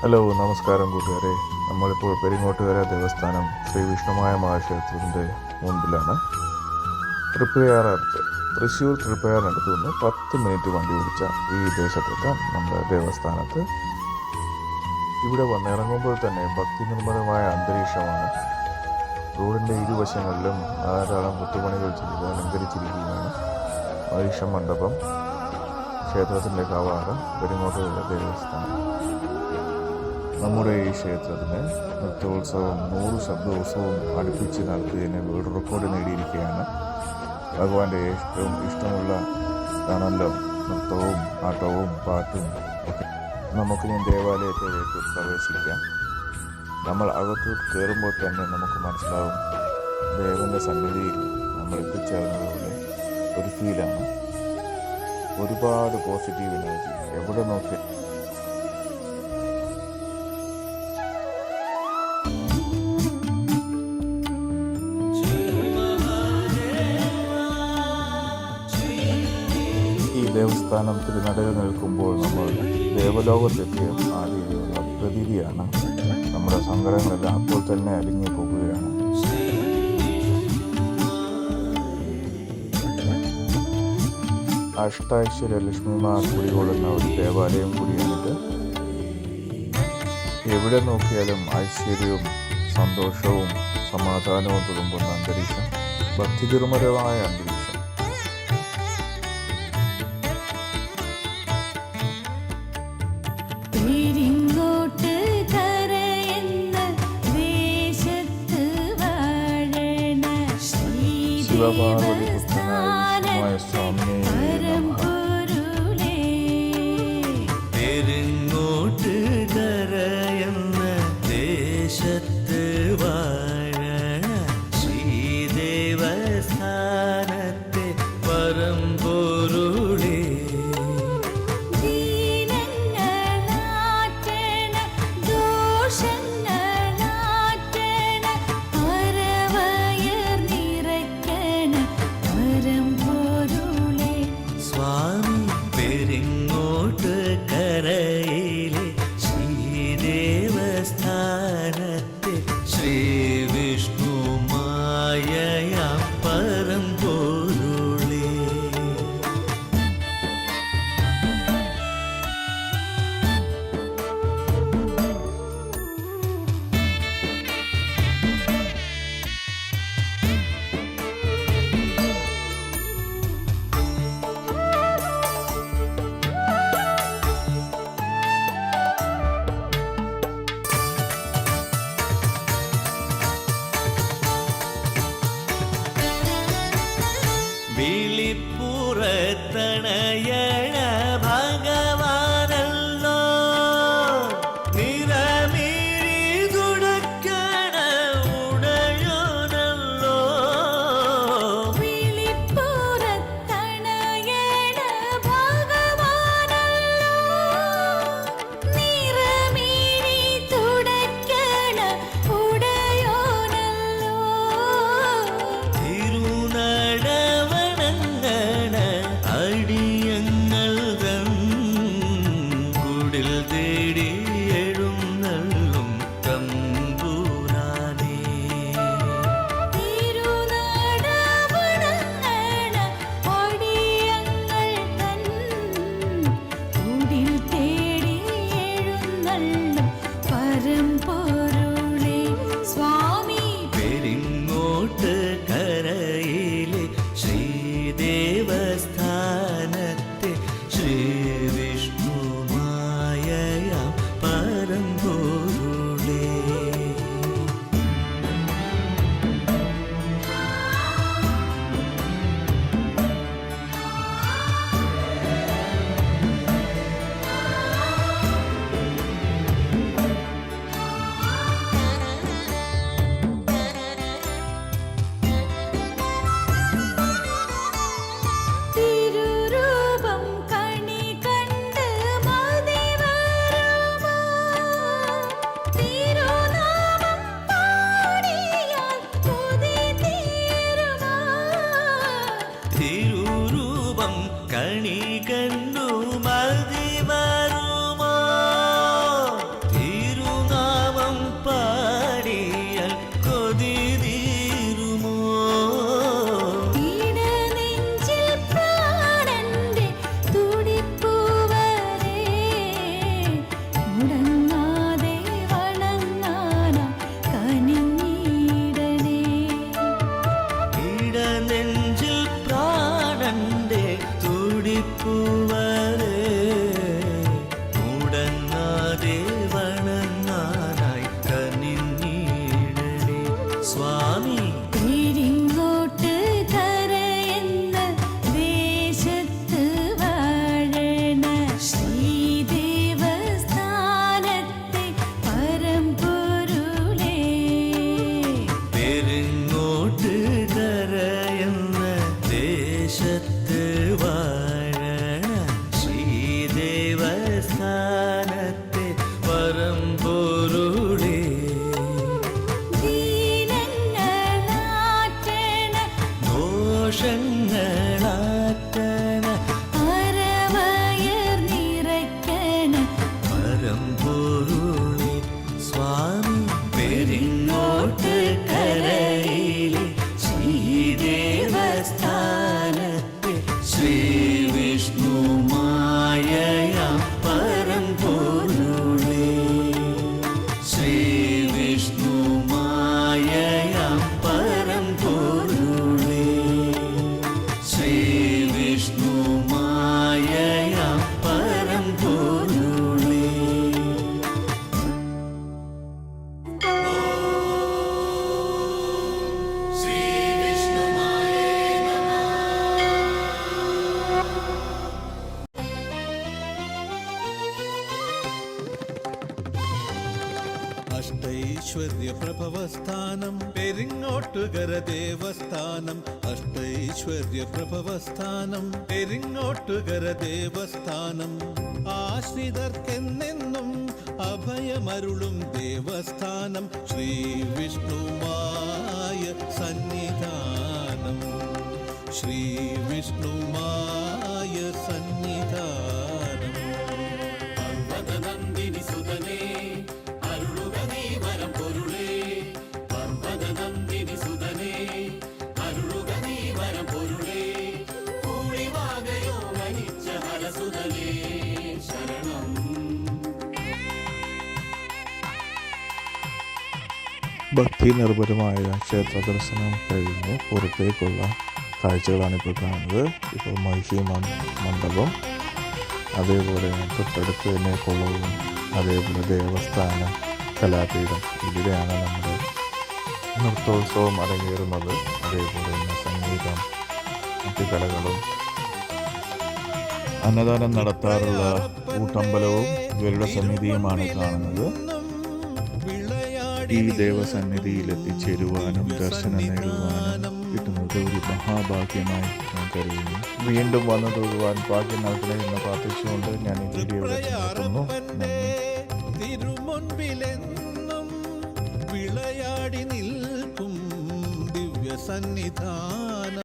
Hello, നമസ്കാരം കൂട്ടുകാരെ. നമ്മളിപ്പോൾ പെരിങ്ങോട്ടുകര ദേവസ്ഥാനം ശ്രീ വിഷ്ണുമായ മഹാക്ഷേത്രത്തിൻ്റെ മുൻപിലാണ്. തൃശ്ശൂർ തൃപ്പയാറടുത്ത് നിന്ന് 10 മിനിറ്റ് വണ്ടി ഓടിച്ച ഈ ദേശത്തെത്താൻ നമ്മുടെ ദേവസ്ഥാനത്ത്. ഇവിടെ വന്നിറങ്ങുമ്പോൾ തന്നെ ഭക്തി നിർമ്മലമായ അന്തരീക്ഷമാണ്. റോഡിൻ്റെ ഇരുവശങ്ങളിലും ധാരാളം കൊത്തുപണികൾ ചെയ്ത് അലങ്കരിച്ചിരിക്കുകയാണ്. മഹിഷ മണ്ഡപം, ക്ഷേത്രത്തിൻ്റെ കവാടം, പെരിങ്ങോട്ടുകര ദേവസ്ഥാനം. നമ്മുടെ ഈ ക്ഷേത്രത്തിന് നൃത്തോത്സവം 100 ശബ്ദോത്സവം അടുപ്പിച്ച് നടത്തിയതിന് വേൾഡ് റെക്കോർഡ് നേടിയിരിക്കുകയാണ്. ഭഗവാന്റെ ഏറ്റവും ഇഷ്ടമുള്ള ആണല്ലോ നൃത്തവും ആട്ടവും പാട്ടും ഒക്കെ. നമുക്കിനി ദേവാലയത്തിലേക്ക് പ്രവേശിക്കാം. നമ്മൾ അകത്തോട്ട് കയറുമ്പോൾ തന്നെ നമുക്ക് മനസ്സിലാവും ദേവൻ്റെ സന്നിധിയിൽ നമ്മൾ എത്തിച്ചേർന്നതുപോലെ ഒരു ഫീലാണ്. ഒരുപാട് പോസിറ്റീവ് എനർജി എവിടെ നോക്കി. ദേവസ്ഥാനത്തിൽ നടയിൽ നിൽക്കുമ്പോൾ നമ്മൾ ദേവലോകത്തെത്തിയ ആ രീതിയിലുള്ള പ്രതീതിയാണ്. നമ്മുടെ സങ്കടങ്ങളെല്ലാം അപ്പോൾ തന്നെ അലിഞ്ഞു പോകുകയാണ്. അഷ്ടൈശ്വര്യ ലക്ഷ്മിമാർ കുടികൊള്ളുന്ന ഒരു ദേവാലയം കൂടിയാണിത്. എവിടെ നോക്കിയാലും ഐശ്വര്യവും സന്തോഷവും സമാധാനവും തുളുമ്പുന്ന അന്തരീക്ഷം, ഭക്തിനിർമ്മലമായ അന്തരീക്ഷം. ശിവപാർവതി പുത്രനായ സ്വാമിയെ നമഃ. പെരിങ്ങോട്ട് കരയെന്ന ദേശത്ത് വാഴണ ശ്രീദേവസ്ഥാനത്തെ പരമ്പൊരുളേ, പെരിങ്ങോട്ട് കരയിലെ ശ്രീദേവസ്ഥാനത്തെ ശ്രീ വിഷ്ണുമായ പരമ്പൊരുളേ. വിളിപ്പുറത്തണയണ ഭഗവാനല്ലോ, നിറമിഴി തുടക്കണ ഉടയോനല്ലോ. വിളിപ്പുറത്തണയണ ഭഗവാനല്ലോ, നിറമിഴി തുടക്കണ ഉടയോനല്ലോ. തിരുനടവണങ്ങണ അടിയങ്ങൾ തിരുരൂപം കണി കണ്ടു മതി വരുമോ തിരുനാമം പാടിയാൽ കൊതി തീരുമോ ഇടനെഞ്ചിൽ പ്രാണന്റെ തുടിപ്പു വരെ മുടങ്ങാതെ വണങ്ങാനാ കനിഞ്ഞിടണേ ഇടനെഞ്ചിൽ പ്രാണന്റെ തുടിപ്പു വരെ മുടങ്ങാതെ വണങ്ങാനായി കനിഞ്ഞിടണേ സ്വാമി പെരിങ്ങോട്ട് കരയെന്ന ദേശത്ത് വാഴണ ശ്രീദേവസ്ഥാനത്തെ പരമ്പൊരുളേ പെരിങ്ങോട്ട് കരയെന്ന ദേശത്ത് വാഴണ ശ്രീദേവസ്ഥാനത്തെ പരമ്പൊരുളേ ദീനങ്ങളാറ്റണ ദോഷങ്ങളാറ്റണ അരവയർ നിറയ്ക്കണ പരമ്പൊരുളേ സ്വാമി പെരിങ്ങോട്ട് കരയിലെ ശ്രീദേവസ്ഥാനത്തെ ശ്രീവിഷ്ണുമായയാം പരമ്പൊരുളേ ശ്രീവിഷ്ണുമായയാം പരമ്പൊരുളേ ശ്രീവിഷ്ണുമായയാം പരമ്പൊരുളേ അഷ്ടൈശ്വര്യപ്രഭവസ്ഥാനം പെരിങ്ങോട്ടുകര ദേവസ്ഥാനം അഷ്ടൈശ്വര്യപ്രഭവസ്ഥാനം പെരിങ്ങോട്ടുകര ദേവസ്ഥാനം ആശ്രിതർക്കെന്നെന്നും അഭയമരുളും ദേവസ്ഥാനം ശ്രീ വിഷ്ണുമായ സന്നിധാനം ശ്രീ വിഷ്ണുമായ സന്നിധാനം പർവ്വതനന്ദിനി സുതനേ അരുളുക നീ വരം പൊരുളേ പർവ്വതനന്ദിനി സുതനേ അരുളുക നീ വരം പൊരുളേ കൂടിവാകയോ മനിച്ച ഹരസുതനേ ശരണം ഭക്തി നിർഭരമായ ക്ഷേത്ര ദർശനം കഴിഞ്ഞ് പുറത്തേക്കുള്ള കാഴ്ചകളാണ് ഇപ്പോൾ കാണുന്നത്. ഇപ്പോൾ മഹിഷി മണ്ഡപം, അതേപോലെ തൊട്ടടുത്ത് തന്നെ കുളവും, അതേപോലെ ദേവസ്ഥാനം, കലാപീഠം, ഇവിടെയാണ് നമ്മുടെ നൃത്തോത്സവം അരങ്ങേറുന്നത്. അതേപോലെ തന്നെ സംഗീതം, മറ്റു കലകളും, അന്നദാനം നടത്താറുള്ള കൂട്ടമ്പലവും ഗരുഡ സമിതിയുമാണ് കാണുന്നത്. ഈ ദേവസന്നിധിയിൽ എത്തിച്ചേരുവാനും ദർശനം നേടുവാനും കിട്ടുന്നത് ഒരു മഹാഭാഗ്യമായി ഞാൻ കരുതുന്നു. വീണ്ടും വന്നു തൊഴുവാൻ ഭാഗ്യം നൽകണേ എന്ന് പ്രാർത്ഥിച്ചുകൊണ്ട് ഞാൻ ഈ വീഡിയോ നിർത്തുന്നു. തിരുമുൻപിലെന്നും വിളയാടി നിൽക്കും ദിവ്യ സന്നിധാനം